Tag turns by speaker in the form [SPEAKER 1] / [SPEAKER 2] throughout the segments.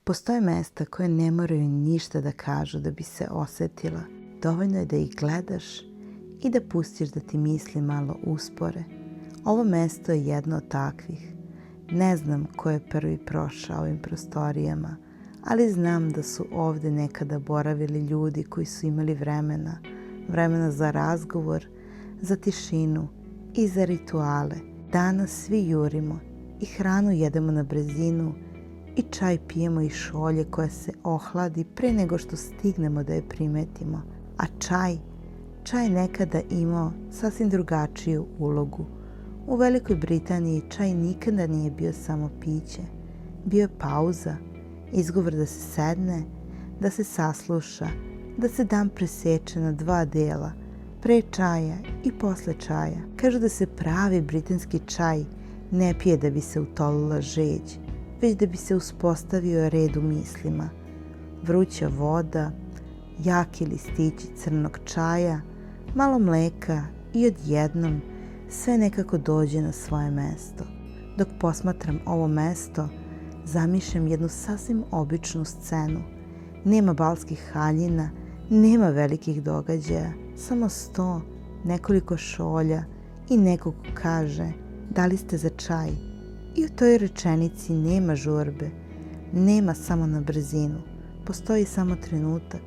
[SPEAKER 1] Postoje mesta koje ne moraju ništa da kažu da bi se osetila. Dovoljno je da ih gledaš i da pustiš da ti misli malo uspore. Ovo mesto je jedno od takvih. Ne znam ko je prvi prošao ovim prostorijama, ali znam da su ovde nekada boravili ljudi koji su imali vremena za razgovor, za tišinu i za rituale. Danas svi jurimo i hranu jedemo na brzinu i čaj pijemo iz šolje koja se ohladi pre nego što stignemo da je primetimo. A čaj je nekada imao sasvim drugačiju ulogu. U Velikoj Britaniji čaj nikada nije bio samo piće. Bio je pauza, izgovor da se sedne, da se sasluša, da se dan preseče na dva dela, pre čaja i posle čaja. Kažu da se pravi britanski čaj ne pije da bi se utolila žeđ, već da bi se uspostavio red u mislima. Vruća voda, jaki listići crnog čaja, malo mleka i odjednom sve nekako dođe na svoje mesto. Dok posmatram ovo mesto, zamišljam jednu sasvim običnu scenu. Nema balskih haljina, nema velikih događaja, samo sto, nekoliko šolja i nekog kaže da li ste za čaj. I u toj rečenici nema žurbe, nema samo na brzinu, postoji samo trenutak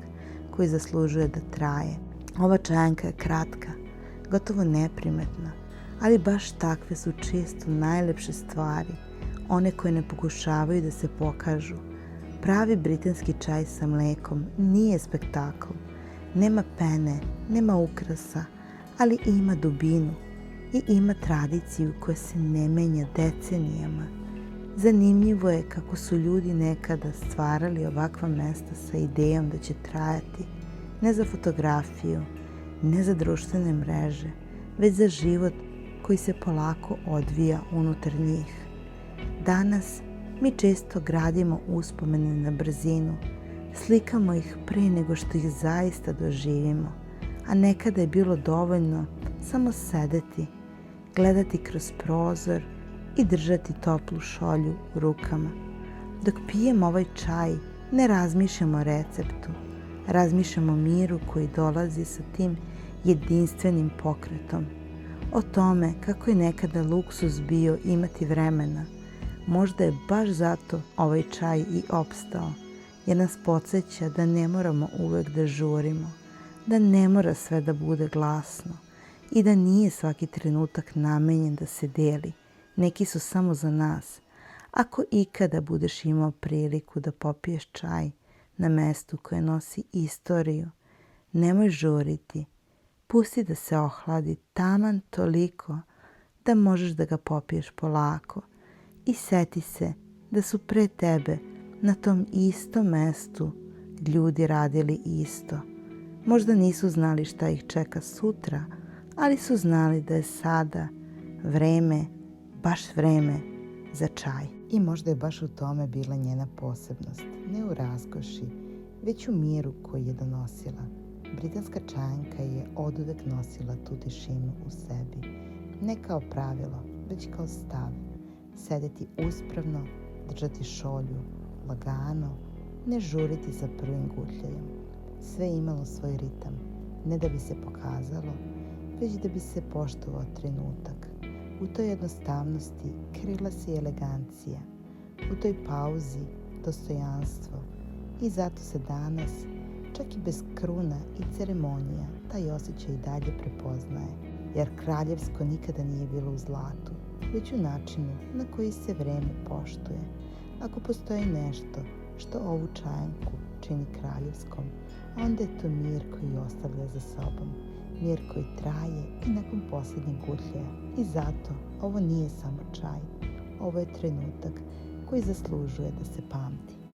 [SPEAKER 1] koji zaslužuje da traje. Ova čajanka je kratka, gotovo neprimetna, ali baš takve su često najlepše stvari, one koje ne pokušavaju da se pokažu. Pravi britanski čaj sa mlekom nije spektakl, nema pene, nema ukrasa, ali ima dubinu i ima tradiciju koja se ne menja decenijama. Zanimljivo je kako su ljudi nekada stvarali ovakva mesta sa idejom da će trajati, ne za fotografiju, ne za društvene mreže, već za život koji se polako odvija unutar njih. Danas mi često gradimo uspomene na brzinu, slikamo ih pre nego što ih zaista doživimo, a nekada je bilo dovoljno samo sedeti, gledati kroz prozor i držati toplu šolju u rukama. Dok pijemo ovaj čaj, ne razmišljamo o receptu, razmišljamo o miru koji dolazi sa tim jedinstvenim pokretom. O tome kako je nekada luksuz bio imati vremena. Možda je baš zato ovaj čaj i opstao, jer nas podsjeća da ne moramo uvek da žurimo, da ne mora sve da bude glasno i da nije svaki trenutak namenjen da se deli. Neki su samo za nas. Ako ikada budeš imao priliku da popiješ čaj na mestu koje nosi istoriju, nemoj žuriti. Pusti da se ohladi taman toliko da možeš da ga popiješ polako i seti se da su pre tebe na tom istom mestu ljudi radili isto. Možda nisu znali šta ih čeka sutra, ali su znali da je sada vreme, baš vreme za čaj. I možda je baš u tome bila njena posebnost, ne u raskoši, već u miru koji je donosila. Britanska čajanka je oduvek nosila tu tišinu u sebi, ne kao pravilo, već kao stav. Sedeti uspravno, držati šolju, lagano, ne žuriti sa prvim gutljajom. Sve je imalo svoj ritam, ne da bi se pokazalo, već da bi se poštovao trenutak. U toj jednostavnosti krila se i elegancija, u toj pauzi dostojanstvo i zato se danas, čak i bez kruna i ceremonija, taj osjećaj i dalje prepoznaje, jer kraljevsko nikada nije bilo u zlatu, već u načinu na koji se vreme poštuje. Ako postoji nešto što ovu čajanku čini kraljevskom, onda je to mir koji ostavlja za sobom, mir koji traje i nakon posljednjeg gutljaja. I zato ovo nije samo čaj, ovo je trenutak koji zaslužuje da se pamti.